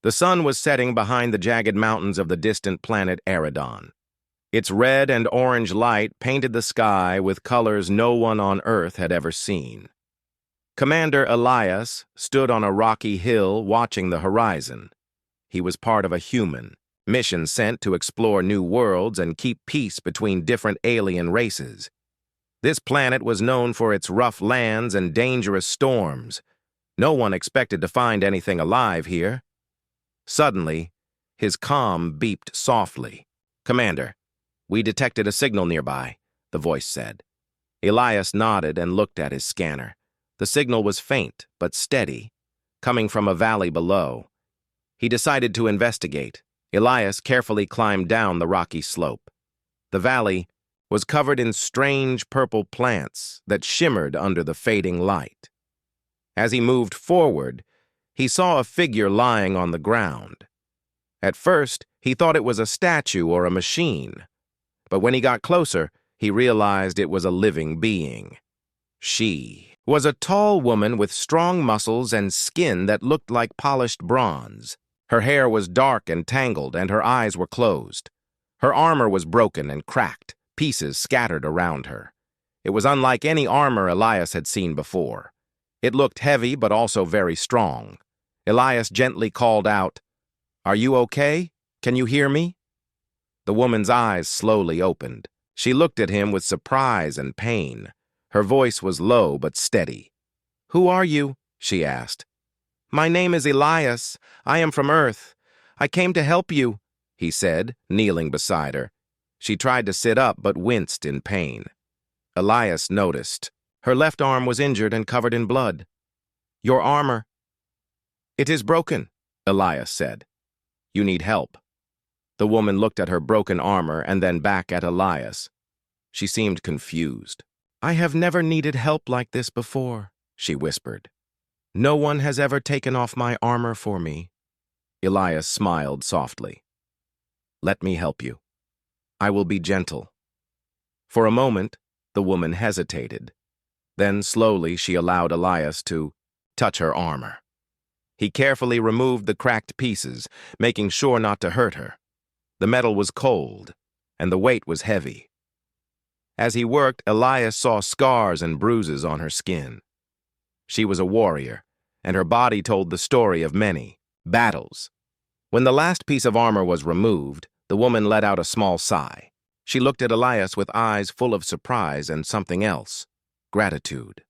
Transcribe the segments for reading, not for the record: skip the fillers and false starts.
The sun was setting behind the jagged mountains of the distant planet Eridon. Its red and orange light painted the sky with colors no one on Earth had ever seen. Commander Elias stood on a rocky hill watching the horizon. He was part of a human mission sent to explore new worlds and keep peace between different alien races. This planet was known for its rough lands and dangerous storms. No one expected to find anything alive here. Suddenly, his comm beeped softly. "Commander, we detected a signal nearby," the voice said. Elias nodded and looked at his scanner. The signal was faint but steady, coming from a valley below. He decided to investigate. Elias carefully climbed down the rocky slope. The valley was covered in strange purple plants that shimmered under the fading light. As he moved forward, he saw a figure lying on the ground. At first, he thought it was a statue or a machine, but when he got closer, he realized it was a living being. She was a tall woman with strong muscles and skin that looked like polished bronze. Her hair was dark and tangled, and her eyes were closed. Her armor was broken and cracked, pieces scattered around her. It was unlike any armor Elias had seen before. It looked heavy but also very strong. Elias gently called out, "Are you okay? Can you hear me?" The woman's eyes slowly opened. She looked at him with surprise and pain. Her voice was low but steady. "Who are you?" she asked. "My name is Elias. I am from Earth. I came to help you," he said, kneeling beside her. She tried to sit up but winced in pain. Elias noticed. Her left arm was injured and covered in blood. "Your armor." "It is broken," Elias said. "You need help." The woman looked at her broken armor and then back at Elias. She seemed confused. "I have never needed help like this before," she whispered. "No one has ever taken off my armor for me." Elias smiled softly. "Let me help you. I will be gentle." For a moment, the woman hesitated. Then slowly she allowed Elias to touch her armor. He carefully removed the cracked pieces, making sure not to hurt her. The metal was cold, and the weight was heavy. As he worked, Elias saw scars and bruises on her skin. She was a warrior, and her body told the story of many battles. When the last piece of armor was removed, the woman let out a small sigh. She looked at Elias with eyes full of surprise and something else, gratitude.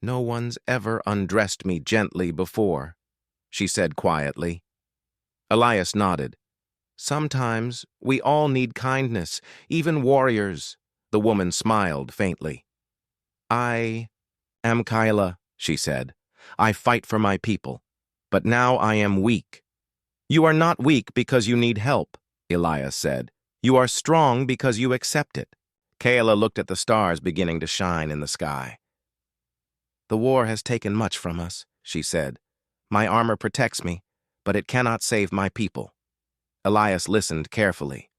"No one's ever undressed me gently before," she said quietly. Elias nodded. "Sometimes we all need kindness, even warriors." The woman smiled faintly. "I am Kyla," she said. "I fight for my people, but now I am weak." "You are not weak because you need help," Elias said. "You are strong because you accept it." Kayla looked at the stars beginning to shine in the sky. "The war has taken much from us," she said. "My armor protects me, but it cannot save my people." Elias listened carefully.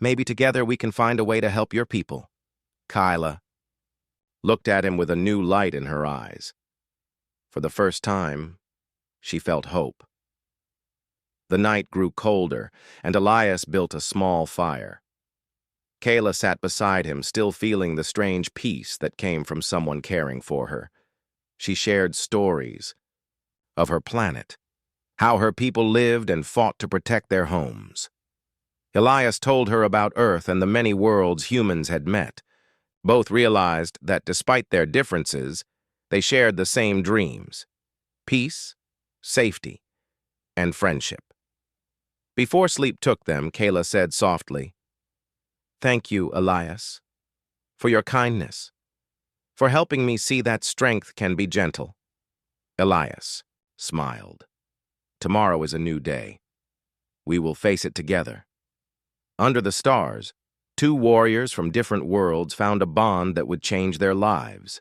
"Maybe together we can find a way to help your people." Kyla looked at him with a new light in her eyes. For the first time, she felt hope. The night grew colder, and Elias built a small fire. Kayla sat beside him, still feeling the strange peace that came from someone caring for her. She shared stories of her planet, how her people lived and fought to protect their homes. Elias told her about Earth and the many worlds humans had met. Both realized that despite their differences, they shared the same dreams: peace, safety, and friendship. Before sleep took them, Kayla said softly, "Thank you, Elias, for your kindness, for helping me see that strength can be gentle." Elias smiled. "Tomorrow is a new day. We will face it together." Under the stars, two warriors from different worlds found a bond that would change their lives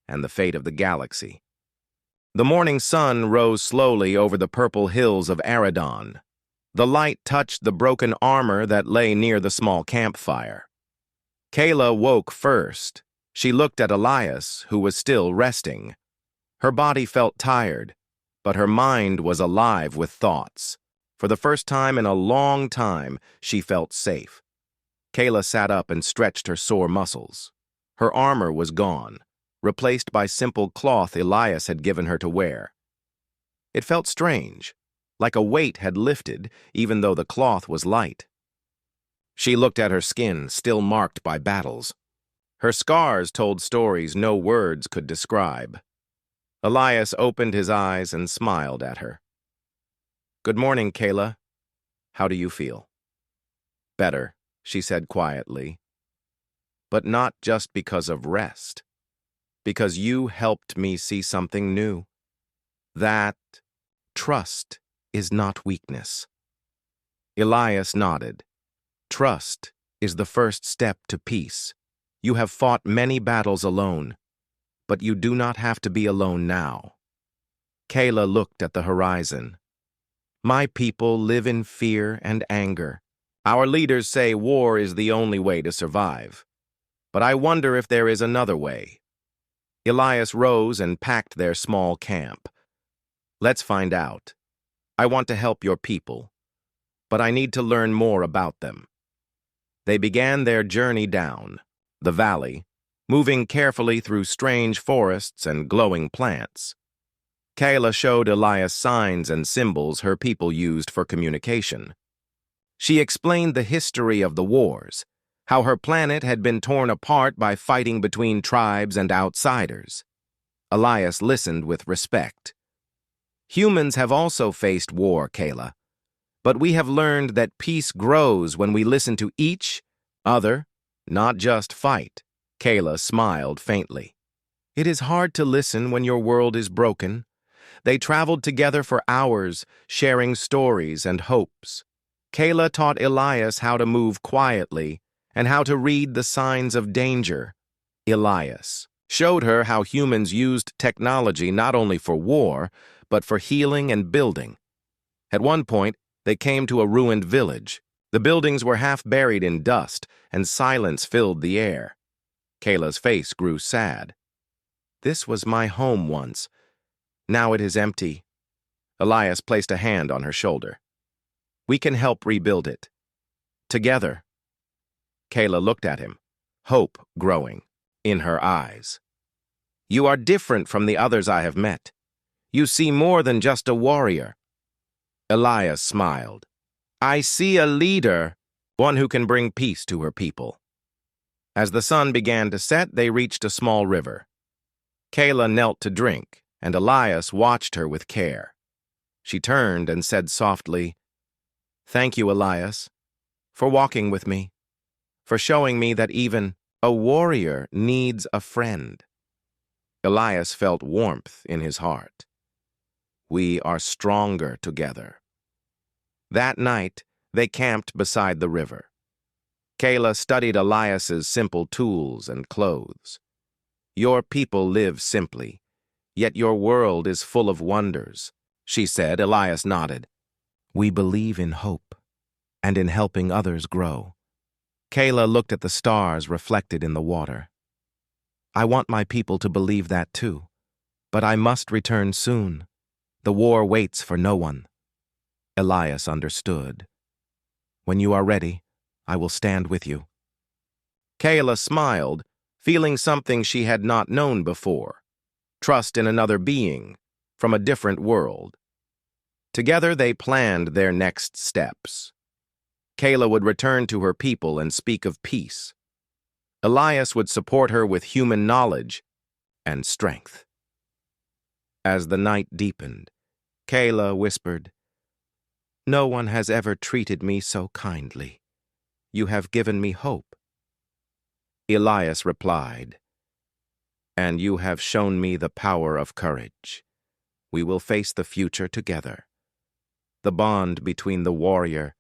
and the fate of the galaxy. The morning sun rose slowly over the purple hills of Eridon. The light touched the broken armor that lay near the small campfire. Kayla woke first. She looked at Elias, who was still resting. Her body felt tired, but her mind was alive with thoughts. For the first time in a long time, she felt safe. Kayla sat up and stretched her sore muscles. Her armor was gone, replaced by simple cloth Elias had given her to wear. It felt strange, like a weight had lifted, even though the cloth was light. She looked at her skin, still marked by battles. Her scars told stories no words could describe. Elias opened his eyes and smiled at her. "Good morning, Kayla. How do you feel?" "Better," she said quietly. "But not just because of rest. Because you helped me see something new. That trust is not weakness." Elias nodded. "Trust is the first step to peace. You have fought many battles alone, but you do not have to be alone now." Kayla looked at the horizon. "My people live in fear and anger. Our leaders say war is the only way to survive. But I wonder if there is another way." Elias rose and packed their small camp. "Let's find out. I want to help your people, but I need to learn more about them." They began their journey down the valley, moving carefully through strange forests and glowing plants. Kayla showed Elias signs and symbols her people used for communication. She explained the history of the wars, how her planet had been torn apart by fighting between tribes and outsiders. Elias listened with respect. "Humans have also faced war, Kayla, but we have learned that peace grows when we listen to each other, not just fight." Kayla smiled faintly. "It is hard to listen when your world is broken." They traveled together for hours, sharing stories and hopes. Kayla taught Elias how to move quietly and how to read the signs of danger. Elias showed her how humans used technology not only for war, but for healing and building. At one point, they came to a ruined village. The buildings were half buried in dust, and silence filled the air. Kayla's face grew sad. "This was my home once. Now it is empty." Elias placed a hand on her shoulder. "We can help rebuild it. Together." Kayla looked at him, hope growing in her eyes. "You are different from the others I have met. You see more than just a warrior." Elias smiled. "I see a leader, one who can bring peace to her people." As the sun began to set, they reached a small river. Kayla knelt to drink, and Elias watched her with care. She turned and said softly, "Thank you, Elias, for walking with me, for showing me that even a warrior needs a friend." Elias felt warmth in his heart. "We are stronger together." That night, they camped beside the river. Kayla studied Elias's simple tools and clothes. "Your people live simply, yet your world is full of wonders," she said. Elias nodded. "We believe in hope and in helping others grow." Kayla looked at the stars reflected in the water. "I want my people to believe that too, but I must return soon. The war waits for no one." Elias understood. "When you are ready, I will stand with you." Kayla smiled, feeling something she had not known before, trust in another being from a different world. Together they planned their next steps. Kayla would return to her people and speak of peace. Elias would support her with human knowledge and strength. As the night deepened, Kayla whispered, "No one has ever treated me so kindly. You have given me hope." Elias replied, "And you have shown me the power of courage. We will face the future together." The bond between the warrior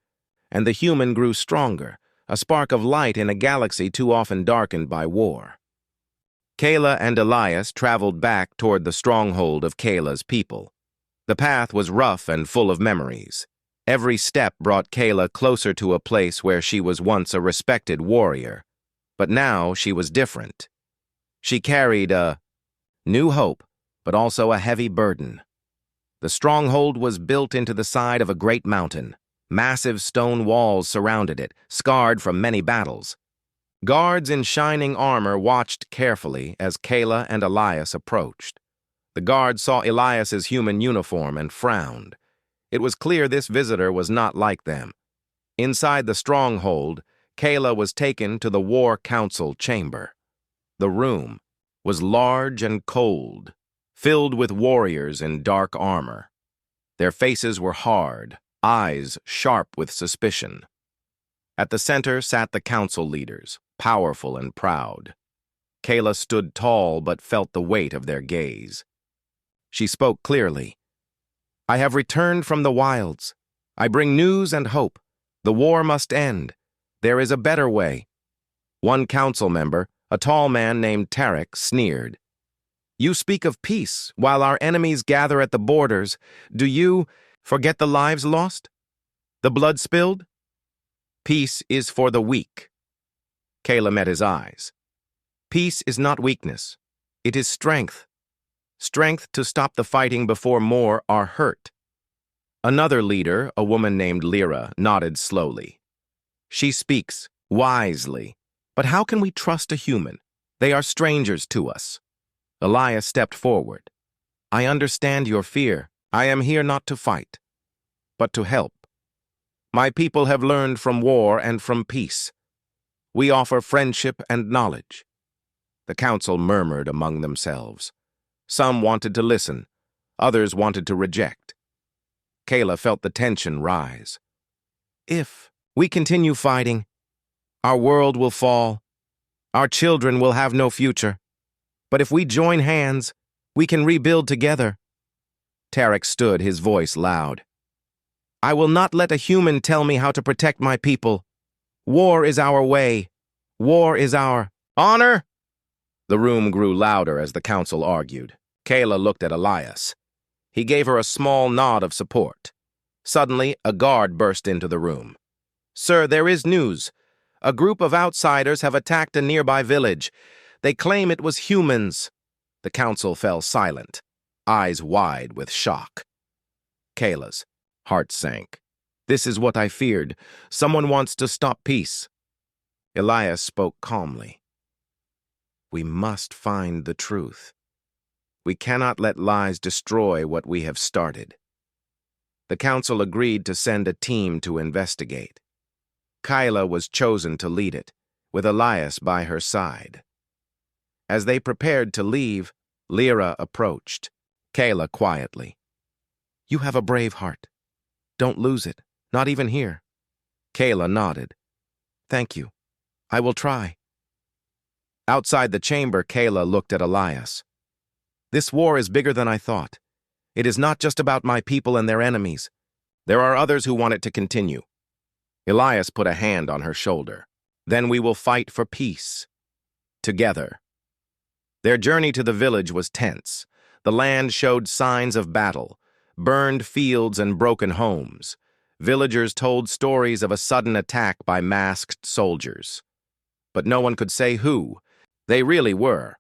and the human grew stronger, a spark of light in a galaxy too often darkened by war. Kayla and Elias traveled back toward the stronghold of Kayla's people. The path was rough and full of memories. Every step brought Kayla closer to a place where she was once a respected warrior. But now she was different. She carried a new hope, but also a heavy burden. The stronghold was built into the side of a great mountain. Massive stone walls surrounded it, scarred from many battles. Guards in shining armor watched carefully as Kayla and Elias approached. The guards saw Elias's human uniform and frowned. It was clear this visitor was not like them. Inside the stronghold, Kayla was taken to the War Council chamber. The room was large and cold, filled with warriors in dark armor. Their faces were hard, eyes sharp with suspicion. At the center sat the council leaders, powerful and proud. Kayla stood tall but felt the weight of their gaze. She spoke clearly. "I have returned from the wilds. I bring news and hope. The war must end. There is a better way." One council member, a tall man named Tarek, sneered. "You speak of peace while our enemies gather at the borders. Do you forget the lives lost? The blood spilled? Peace is for the weak." Kayla met his eyes. "Peace is not weakness. It is strength. Strength to stop the fighting before more are hurt." Another leader, a woman named Lyra, nodded slowly. "She speaks wisely. But how can we trust a human? They are strangers to us." Elias stepped forward. "I understand your fear. I am here not to fight, but to help. My people have learned from war and from peace. We offer friendship and knowledge." The council murmured among themselves. Some wanted to listen, others wanted to reject. Kayla felt the tension rise. "If we continue fighting, our world will fall. Our children will have no future. But if we join hands, we can rebuild together." Tarek stood, his voice loud. "I will not let a human tell me how to protect my people. War is our way. War is our honor." The room grew louder as the council argued. Kayla looked at Elias. He gave her a small nod of support. Suddenly, a guard burst into the room. "Sir, there is news. A group of outsiders have attacked a nearby village. They claim it was humans." The council fell silent, eyes wide with shock. Kayla's heart sank. "This is what I feared. Someone wants to stop peace." Elias spoke calmly. "We must find the truth. We cannot let lies destroy what we have started." The council agreed to send a team to investigate. Kayla was chosen to lead it, with Elias by her side. As they prepared to leave, Lyra approached. Kayla quietly. "You have a brave heart. Don't lose it, not even here." Kayla nodded. "Thank you. I will try." Outside the chamber, Kayla looked at Elias. "This war is bigger than I thought. It is not just about my people and their enemies. There are others who want it to continue." Elias put a hand on her shoulder. "Then we will fight for peace. Together." Their journey to the village was tense. The land showed signs of battle, burned fields and broken homes. Villagers told stories of a sudden attack by masked soldiers. But no one could say who they really were.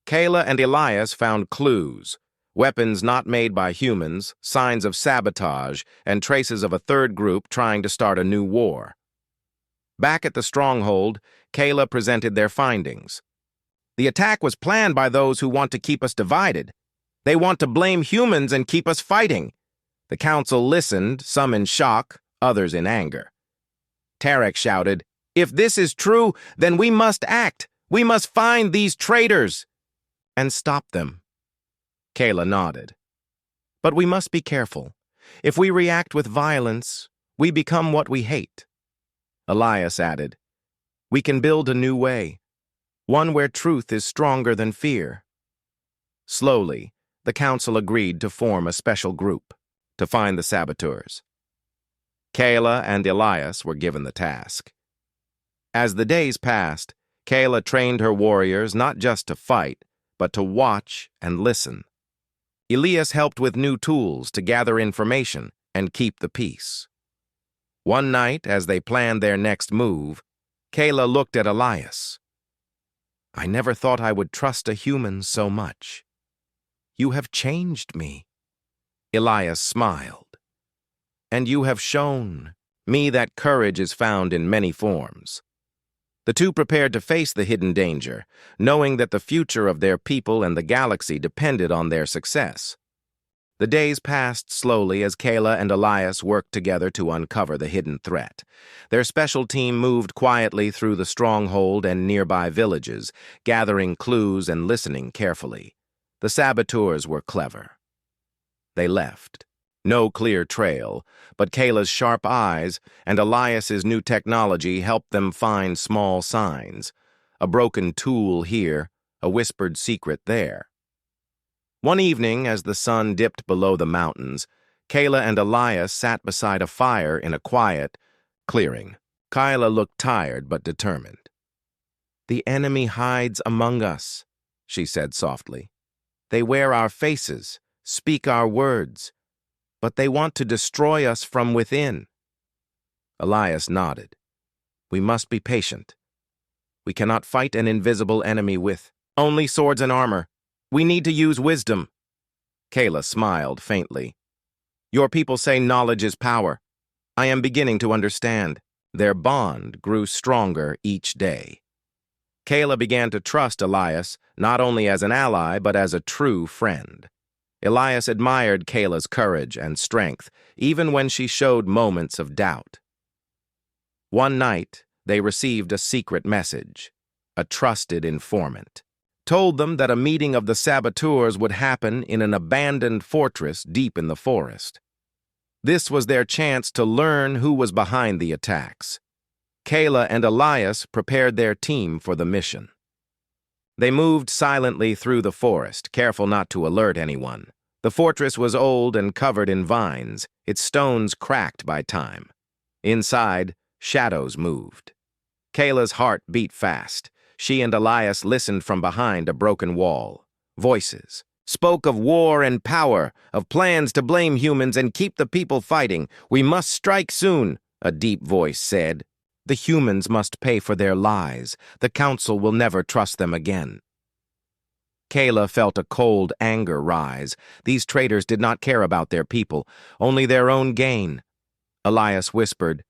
Kayla and Elias found clues, weapons not made by humans, signs of sabotage, and traces of a third group trying to start a new war. Back at the stronghold, Kayla presented their findings. "The attack was planned by those who want to keep us divided. They want to blame humans and keep us fighting." The council listened, some in shock, others in anger. Tarek shouted, "If this is true, then we must act. We must find these traitors and stop them." Kayla nodded. "But we must be careful. If we react with violence, we become what we hate." Elias added, "We can build a new way, one where truth is stronger than fear." Slowly, the council agreed to form a special group to find the saboteurs. Kayla and Elias were given the task. As the days passed, Kayla trained her warriors not just to fight, but to watch and listen. Elias helped with new tools to gather information and keep the peace. One night, as they planned their next move, Kayla looked at Elias. "I never thought I would trust a human so much. You have changed me." Elias smiled. And you have shown me that courage is found in many forms. The two prepared to face the hidden danger, knowing that the future of their people and the galaxy depended on their success. The days passed slowly as Kayla and Elias worked together to uncover the hidden threat. Their special team moved quietly through the stronghold and nearby villages, gathering clues and listening carefully. The saboteurs were clever. They left. No clear trail, but Kayla's sharp eyes and Elias's new technology helped them find small signs. A broken tool here, a whispered secret there. One evening, as the sun dipped below the mountains, Kayla and Elias sat beside a fire in a quiet clearing. Kayla looked tired but determined. "The enemy hides among us," she said softly. "They wear our faces, speak our words, but they want to destroy us from within." Elias nodded. "We must be patient. We cannot fight an invisible enemy with only swords and armor. We need to use wisdom." Kayla smiled faintly. "Your people say knowledge is power. I am beginning to understand." Their bond grew stronger each day. Kayla began to trust Elias, not only as an ally, but as a true friend. Elias admired Kayla's courage and strength, even when she showed moments of doubt. One night, they received a secret message. A trusted informant told them that a meeting of the saboteurs would happen in an abandoned fortress deep in the forest. This was their chance to learn who was behind the attacks. Kayla and Elias prepared their team for the mission. They moved silently through the forest, careful not to alert anyone. The fortress was old and covered in vines, its stones cracked by time. Inside, shadows moved. Kayla's heart beat fast. She and Elias listened from behind a broken wall. Voices spoke of war and power, of plans to blame humans and keep the people fighting. "We must strike soon," a deep voice said. "The humans must pay for their lies. The council will never trust them again." Kayla felt a cold anger rise. These traitors did not care about their people, only their own gain. Elias whispered,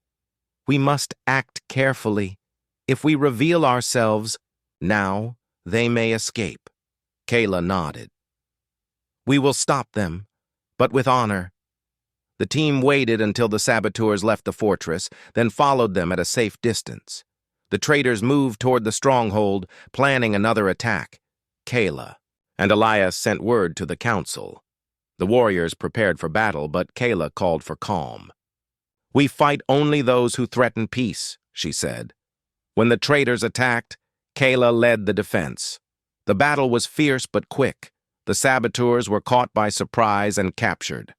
"We must act carefully. If we reveal ourselves now, they may escape." Kayla nodded. "We will stop them, but with honor." The team waited until the saboteurs left the fortress, then followed them at a safe distance. The traitors moved toward the stronghold, planning another attack. Kayla and Elias sent word to the council. The warriors prepared for battle, but Kayla called for calm. "We fight only those who threaten peace," she said. When the traitors attacked, Kayla led the defense. The battle was fierce but quick. The saboteurs were caught by surprise and captured.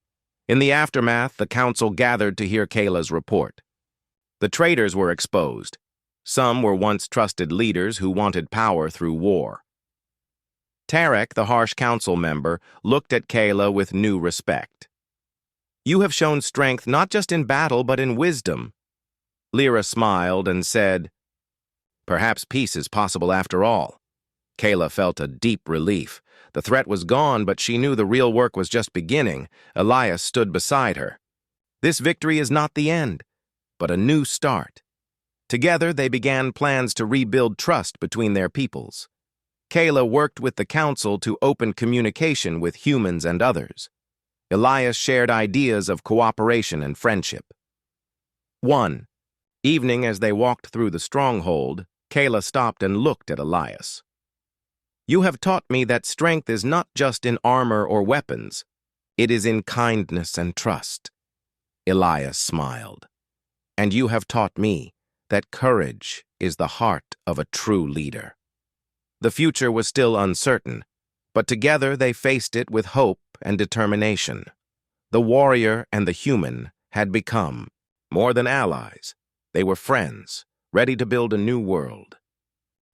In the aftermath, the council gathered to hear Kayla's report. The traitors were exposed. Some were once trusted leaders who wanted power through war. Tarek, the harsh council member, looked at Kayla with new respect. "You have shown strength not just in battle but in wisdom." Lyra smiled and said, "Perhaps peace is possible after all." Kayla felt a deep relief. The threat was gone, but she knew the real work was just beginning. Elias stood beside her. This victory is not the end, but a new start. Together, they began plans to rebuild trust between their peoples. Kayla worked with the council to open communication with humans and others. Elias shared ideas of cooperation and friendship. One evening, as they walked through the stronghold, Kayla stopped and looked at Elias. "You have taught me that strength is not just in armor or weapons. It is in kindness and trust." Elias smiled. "And you have taught me that courage is the heart of a true leader." The future was still uncertain, but together they faced it with hope and determination. The warrior and the human had become more than allies. They were friends, ready to build a new world.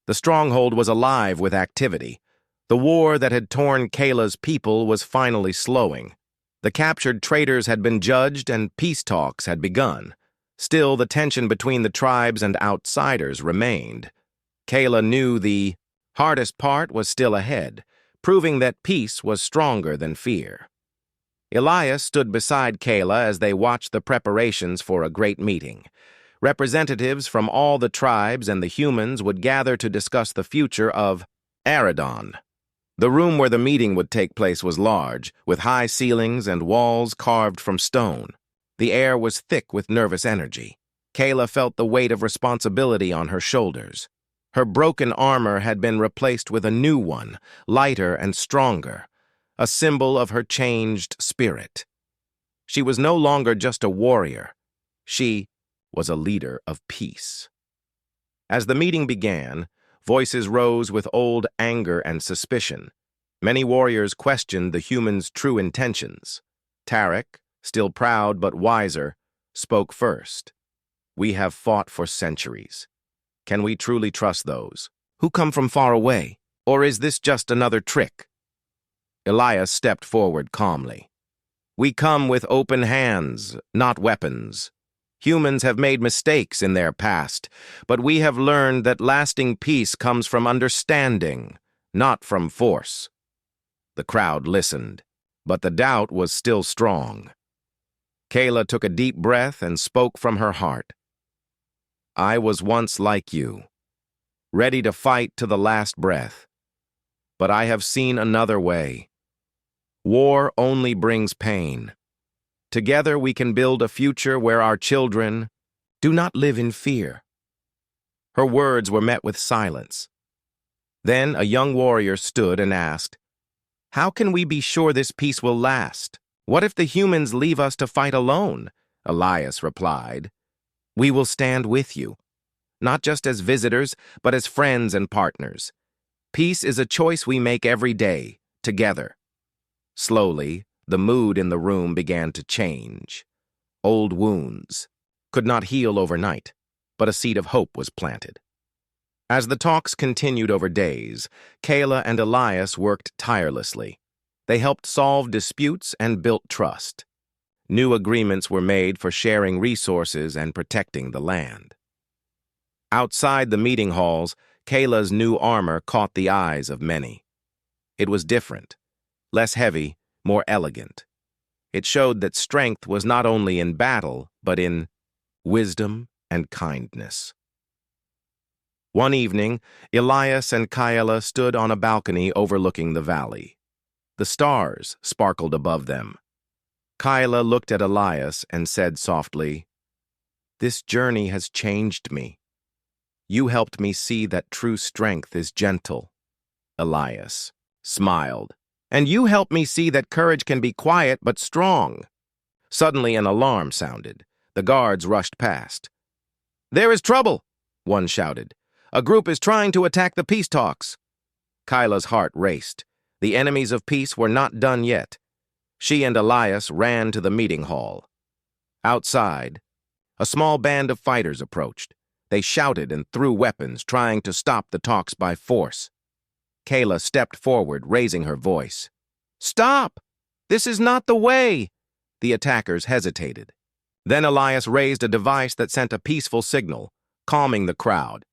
The stronghold was alive with activity. The war that had torn Kayla's people was finally slowing. The captured traitors had been judged and peace talks had begun. Still, the tension between the tribes and outsiders remained. Kayla knew the hardest part was still ahead, proving that peace was stronger than fear. Elias stood beside Kayla as they watched the preparations for a great meeting. Representatives from all the tribes and the humans would gather to discuss the future of Aridon. The room where the meeting would take place was large, with high ceilings and walls carved from stone. The air was thick with nervous energy. Kayla felt the weight of responsibility on her shoulders. Her broken armor had been replaced with a new one, lighter and stronger, a symbol of her changed spirit. She was no longer just a warrior. She was a leader of peace. As the meeting began, voices rose with old anger and suspicion. Many warriors questioned the humans' true intentions. Tarek, still proud but wiser, spoke first. "We have fought for centuries. Can we truly trust those who come from far away, or is this just another trick?" Elias stepped forward calmly. "We come with open hands, not weapons. Humans have made mistakes in their past, but we have learned that lasting peace comes from understanding, not from force." The crowd listened, but the doubt was still strong. Kayla took a deep breath and spoke from her heart. "I was once like you, ready to fight to the last breath. But I have seen another way. War only brings pain. Together we can build a future where our children do not live in fear." Her words were met with silence. Then a young warrior stood and asked, "How can we be sure this peace will last? What if the humans leave us to fight alone?" Elias replied, "We will stand with you, not just as visitors, but as friends and partners. Peace is a choice we make every day, together." Slowly, the mood in the room began to change. Old wounds could not heal overnight, but a seed of hope was planted. As the talks continued over days, Kayla and Elias worked tirelessly. They helped solve disputes and built trust. New agreements were made for sharing resources and protecting the land. Outside the meeting halls, Kayla's new armor caught the eyes of many. It was different, less heavy, more elegant. It showed that strength was not only in battle, but in wisdom and kindness. One evening, Elias and Kayla stood on a balcony overlooking the valley. The stars sparkled above them. Kayla looked at Elias and said softly, "This journey has changed me. You helped me see that true strength is gentle." Elias smiled. "And you helped me see that courage can be quiet but strong." Suddenly an alarm sounded. The guards rushed past. "There is trouble," one shouted. "A group is trying to attack the peace talks." Kayla's heart raced. The enemies of peace were not done yet. She and Elias ran to the meeting hall. Outside, a small band of fighters approached. They shouted and threw weapons, trying to stop the talks by force. Kayla stepped forward, raising her voice. "Stop! This is not the way!" The attackers hesitated. Then Elias raised a device that sent a peaceful signal, calming the crowd.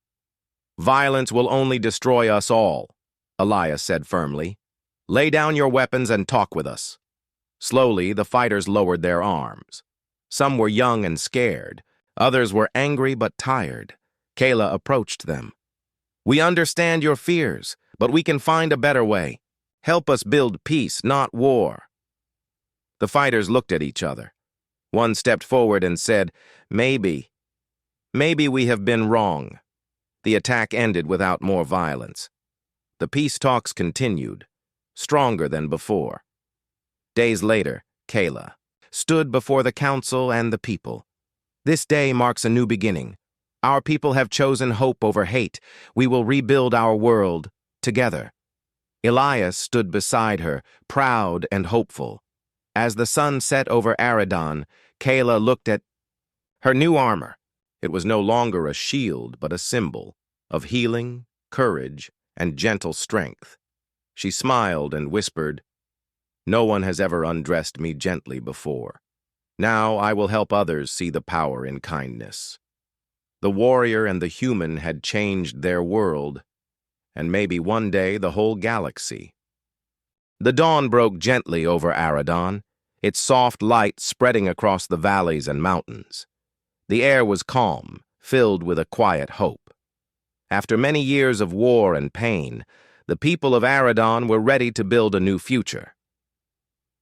"Violence will only destroy us all," Elias said firmly. "Lay down your weapons and talk with us." Slowly, the fighters lowered their arms. Some were young and scared. Others were angry but tired. Kayla approached them. "We understand your fears, but we can find a better way. Help us build peace, not war." The fighters looked at each other. One stepped forward and said, Maybe we have been wrong." The attack ended without more violence. The peace talks continued, stronger than before. Days later, Kayla stood before the council and the people. "This day marks a new beginning. Our people have chosen hope over hate. We will rebuild our world together." Elias stood beside her, proud and hopeful. As the sun set over Aridon, Kayla looked at her new armor. It was no longer a shield, but a symbol of healing, courage, and gentle strength. She smiled and whispered, "No one has ever undressed me gently before. Now I will help others see the power in kindness." The warrior and the human had changed their world, and maybe one day the whole galaxy. The dawn broke gently over Aridon. its soft light spreading across the valleys and mountains. The air was calm, filled with a quiet hope. After many years of war and pain, the people of Aridon were ready to build a new future.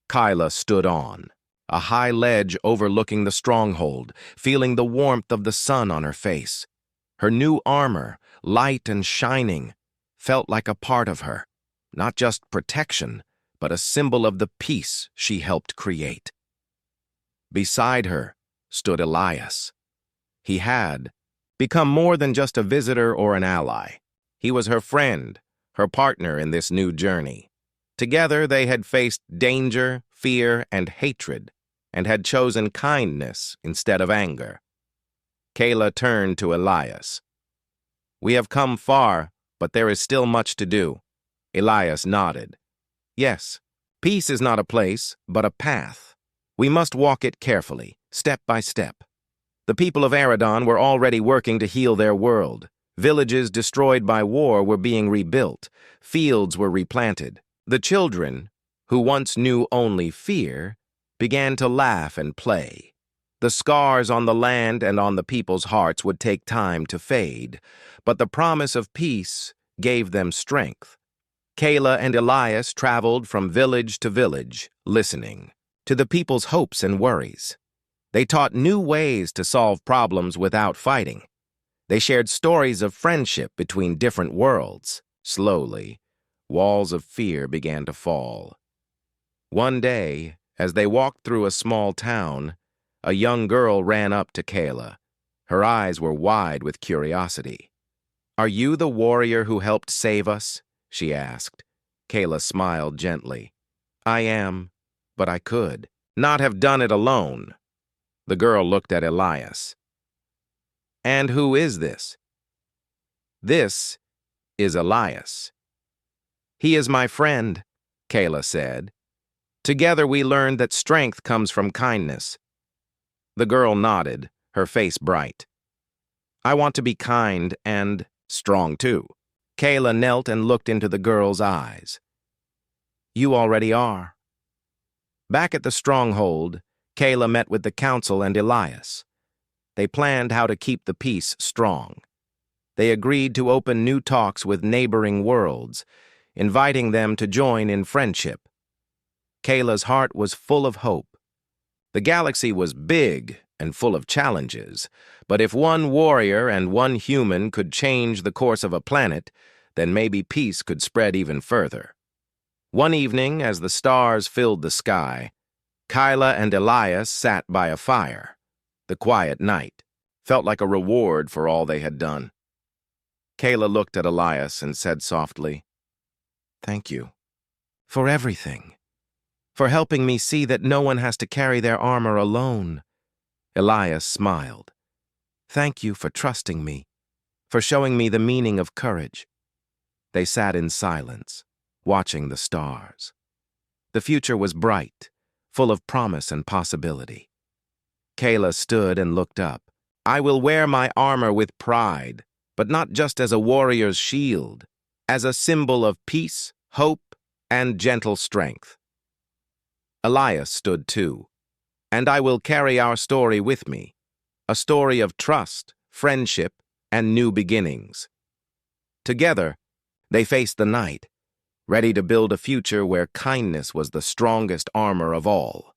Kyla stood on a high ledge overlooking the stronghold, feeling the warmth of the sun on her face. Her new armor, light and shining, felt like a part of her, not just protection, but a symbol of the peace she helped create. Beside her stood Elias. He had become more than just a visitor or an ally. He was her friend, her partner in this new journey. Together they had faced danger, fear, and hatred, and had chosen kindness instead of anger. Kayla turned to Elias. "We have come far, but there is still much to do." Elias nodded. "Yes, peace is not a place, but a path. We must walk it carefully, step by step." The people of Aridon were already working to heal their world. Villages destroyed by war were being rebuilt. Fields were replanted. The children, who once knew only fear, began to laugh and play. The scars on the land and on the people's hearts would take time to fade, but the promise of peace gave them strength. Kayla and Elias traveled from village to village, listening to the people's hopes and worries. They taught new ways to solve problems without fighting. They shared stories of friendship between different worlds. Slowly, walls of fear began to fall. One day, as they walked through a small town, a young girl ran up to Kayla. Her eyes were wide with curiosity. "Are you the warrior who helped save us?" she asked. Kayla smiled gently. "I am, but I could not have done it alone." The girl looked at Elias. "And who is this?" "This is Elias." "He is my friend," Kayla said. "Together we learned that strength comes from kindness." The girl nodded, her face bright. "I want to be kind and strong too." Kayla knelt and looked into the girl's eyes. "You already are." Back at the stronghold, Kayla met with the council and Elias. They planned how to keep the peace strong. They agreed to open new talks with neighboring worlds, inviting them to join in friendship. Kayla's heart was full of hope. The galaxy was big and full of challenges, but if one warrior and one human could change the course of a planet, then maybe peace could spread even further. One evening, as the stars filled the sky, Kyla and Elias sat by a fire. The quiet night felt like a reward for all they had done. Kayla looked at Elias and said softly, "Thank you for everything. For helping me see that no one has to carry their armor alone." Elias smiled. "Thank you for trusting me, for showing me the meaning of courage." They sat in silence, watching the stars. The future was bright, full of promise and possibility. Kayla stood and looked up. "I will wear my armor with pride, but not just as a warrior's shield, as a symbol of peace, hope, and gentle strength." Elias stood too. "And I will carry our story with me, a story of trust, friendship, and new beginnings." Together, they faced the night, ready to build a future where kindness was the strongest armor of all.